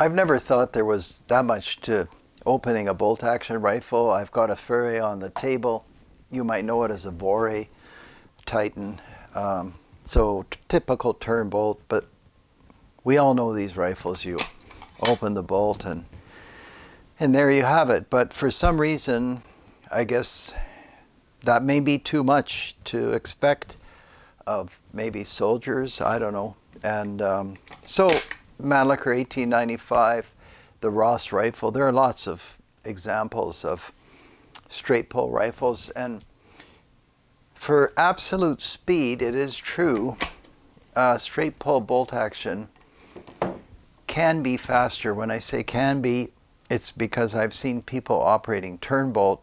I've never thought there was that much to opening a bolt-action rifle. I've got a Furry on the table. You might know it as a Vore Titan. So typical turn bolt, but we all know these rifles. You open the bolt and there you have it. But for some reason, I guess that may be too much to expect of maybe soldiers. I don't know. And so Mannlicher 1895, the Ross rifle. There are lots of examples of straight pull rifles, and for absolute speed, it is true, straight pull bolt action can be faster. When I say can be, it's because I've seen people operating turn bolt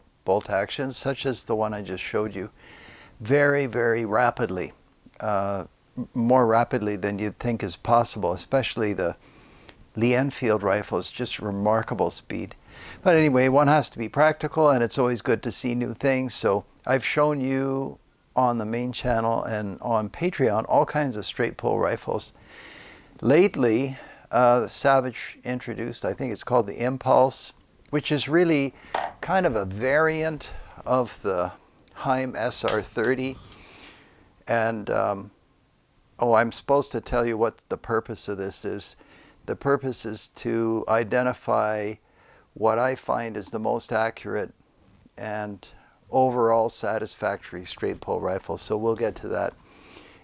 actions, such as the one I just showed you, very, very rapidly, more rapidly than you'd think is possible, especially the Lee Enfield rifles, just remarkable speed. But anyway, one has to be practical, and it's always good to see new things. So I've shown you on the main channel and on Patreon all kinds of straight pull rifles. Lately, Savage introduced, I think it's called the Impulse, which is really kind of a variant of the Heim SR-30. And I'm supposed to tell you what the purpose of this is. The purpose is to identify what I find is the most accurate and overall satisfactory straight pull rifle. So we'll get to that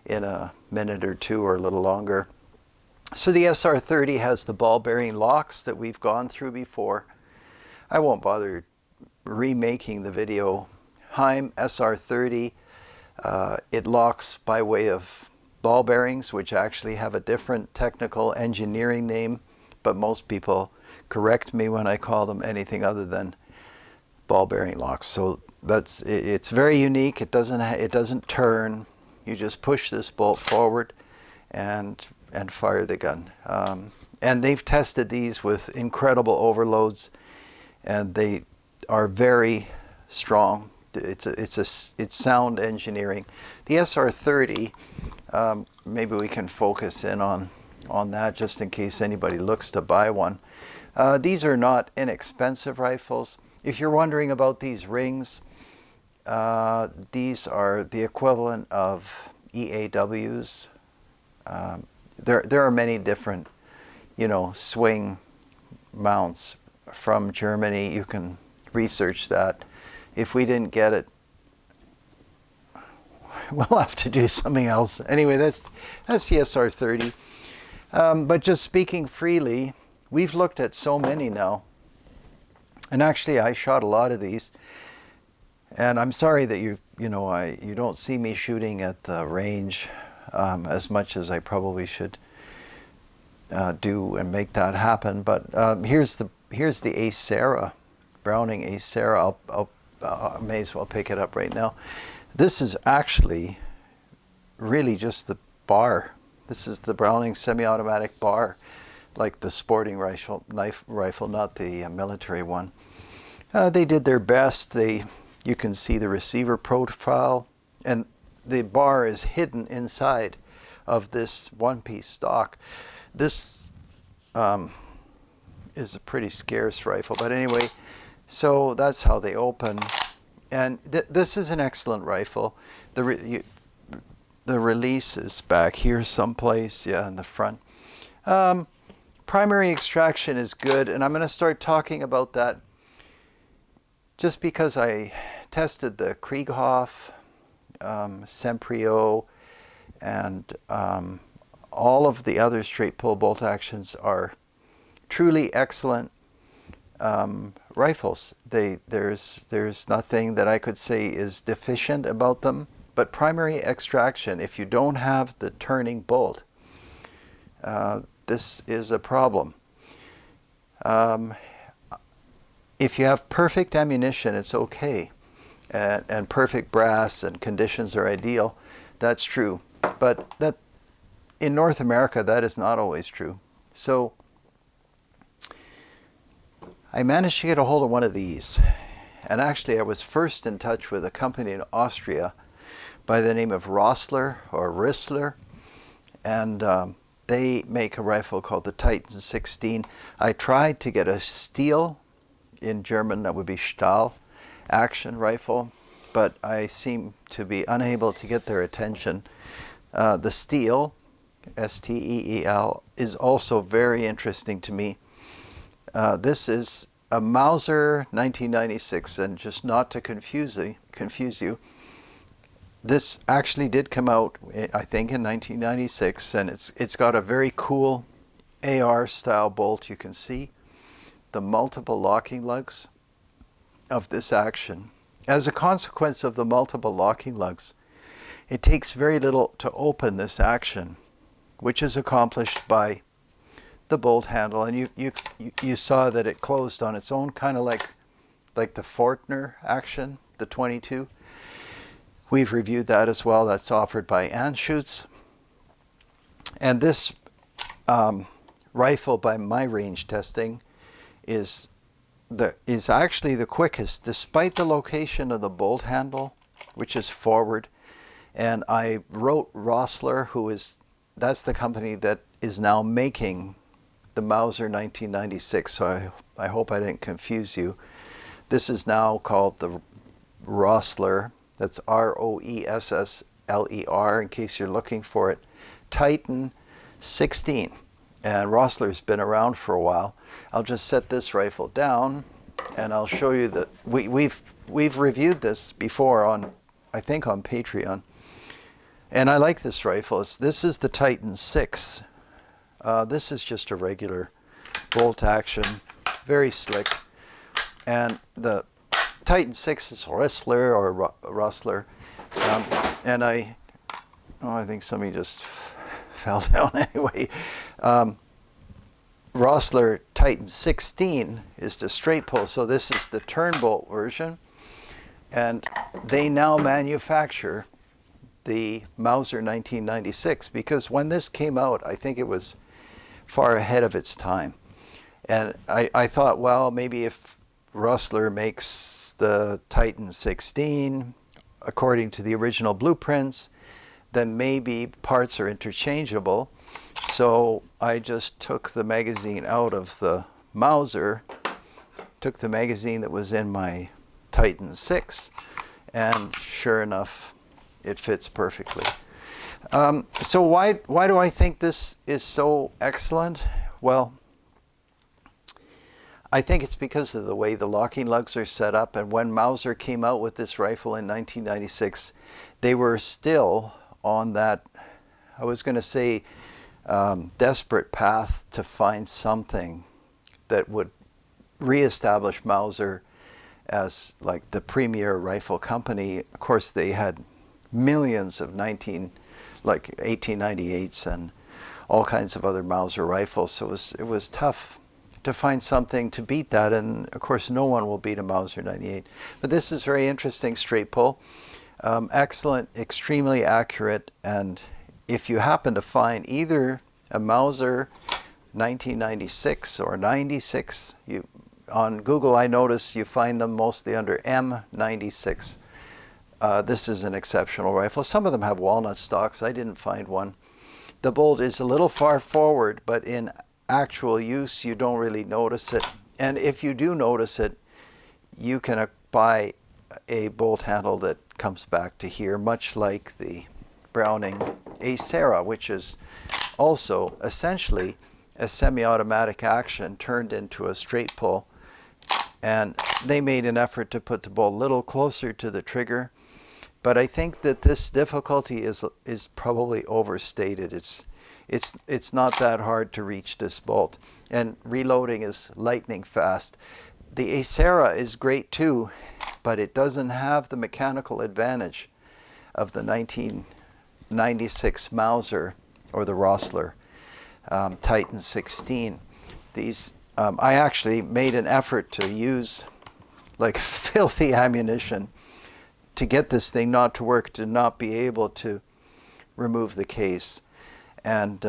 in a minute or two or a little longer. So the SR-30 has the ball bearing locks that we've gone through before. I won't bother remaking the video. Heim SR-30, it locks by way of ball bearings, which actually have a different technical engineering name, but most people correct me when I call them anything other than ball bearing locks. So it's very unique. It doesn't turn. You just push this bolt forward and fire the gun. And they've tested these with incredible overloads, and they are very strong. It's sound engineering. The SR-30, maybe we can focus in on that just in case anybody looks to buy one. These are not inexpensive rifles. If you're wondering about these rings, these are the equivalent of EAWs. There are many different, swing mounts from Germany. You can research that. If we didn't get it, we'll have to do something else. Anyway, that's the SR-30. But just speaking freely, we've looked at so many now. And actually, I shot a lot of these. And I'm sorry that you don't see me shooting at the range as much as I probably should do and make that happen. But here's the Acera, Browning Acera. I may as well pick it up right now. This is actually really just the bar. This is the Browning semi-automatic bar, like the sporting rifle, not the military one. They did their best. You can see the receiver profile, and the bar is hidden inside of this one-piece stock. This is a pretty scarce rifle, but anyway, so that's how they open. And this is an excellent rifle. The release is back here someplace, yeah, in the front. Primary extraction is good, and I'm going to start talking about that just because I tested the Krieghoff, Semprio, and all of the other straight pull bolt actions are truly excellent rifles. There's nothing that I could say is deficient about them, but primary extraction, if you don't have the turning bolt, this is a problem. If you have perfect ammunition, it's okay, and perfect brass and conditions are ideal. That's true, but that in North America, that is not always true. So I managed to get a hold of one of these, and actually I was first in touch with a company in Austria by the name of Roessler or Roessler, and they make a rifle called the Titan 16. I tried to get a steel, in German that would be Stahl, action rifle, but I seem to be unable to get their attention. The steel, S-T-E-E-L, is also very interesting to me. This is a Mauser 1996, and just not to confuse you, this actually did come out, I think, in 1996, and it's got a very cool AR style bolt. You can see the multiple locking lugs of this action. As a consequence of the multiple locking lugs, it takes very little to open this action, which is accomplished by the bolt handle. And you saw that it closed on its own, kind of like the Fortner action, the 22. We've reviewed that as well. That's offered by Anschutz. And this rifle, by my range testing, is actually the quickest, despite the location of the bolt handle, which is forward. And I wrote Roessler, that's the company that is now making the Mauser 1996. So I hope I didn't confuse you. This is now called the Roessler. That's R-O-E-S-S-L-E-R, in case you're looking for it. Titan 16. And Roessler's been around for a while. I'll just set this rifle down, and I'll show you that we've reviewed this before on, I think, on Patreon. And I like this rifle. This is the Titan 6. This is just a regular bolt action, very slick. And the Titan 6 is Roessler or Roessler. And I think somebody just fell down anyway. Roessler Titan 16 is the straight pull. So this is the turn bolt version. And they now manufacture the Mauser 1996, because when this came out, I think it was far ahead of its time. And I thought, well, maybe if Roessler makes the Titan 16 according to the original blueprints, then maybe parts are interchangeable. So I just took the magazine out of the Mauser, took the magazine that was in my Titan 6, and sure enough, it fits perfectly. So why do I think this is so excellent? Well, I think it's because of the way the locking lugs are set up. And when Mauser came out with this rifle in 1996, they were still on that, I was going to say, desperate path to find something that would reestablish Mauser as like the premier rifle company. Of course, they had millions of 1898s and all kinds of other Mauser rifles. So it was tough to find something to beat that, and of course no one will beat a Mauser 98. But this is very interesting straight pull. Excellent, extremely accurate, and if you happen to find either a Mauser 1996 or 96, on Google I notice you find them mostly under M96. This is an exceptional rifle. Some of them have walnut stocks. I didn't find one. The bolt is a little far forward, but in actual use you don't really notice it. And if you do notice it, you can buy a bolt handle that comes back to here, much like the Browning Acera, which is also essentially a semi-automatic action turned into a straight pull. And they made an effort to put the bolt a little closer to the trigger. But I think that this difficulty is probably overstated. It's not that hard to reach this bolt, and reloading is lightning fast. The Acera is great too, but it doesn't have the mechanical advantage of the 1996 Mauser or the Roessler Titan 16. These I actually made an effort to use like filthy ammunition to get this thing not to work, to not be able to remove the case. And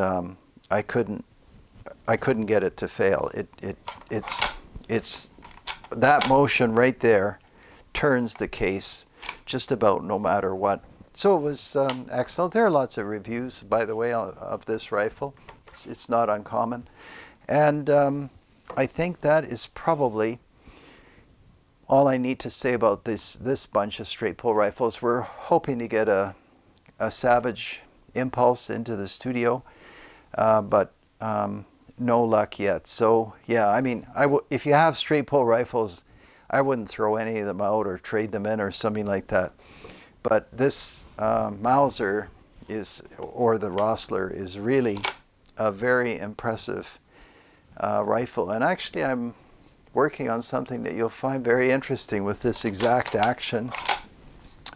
I couldn't get it to fail. It's that motion right there turns the case just about no matter what. So it was excellent. There are lots of reviews, by the way, of this rifle. It's not uncommon. And I think that is probably all I need to say about this bunch of straight pull rifles. We're hoping to get a Savage Impulse into the studio, but no luck yet. So yeah, I mean, if you have straight pull rifles, I wouldn't throw any of them out or trade them in or something like that. But this Mauser or the Roessler is really a very impressive rifle. And actually I'm working on something that you'll find very interesting with this exact action.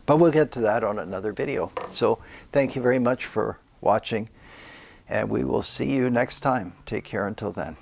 But we'll get to that on another video. So thank you very much for watching, and we will see you next time. Take care until then.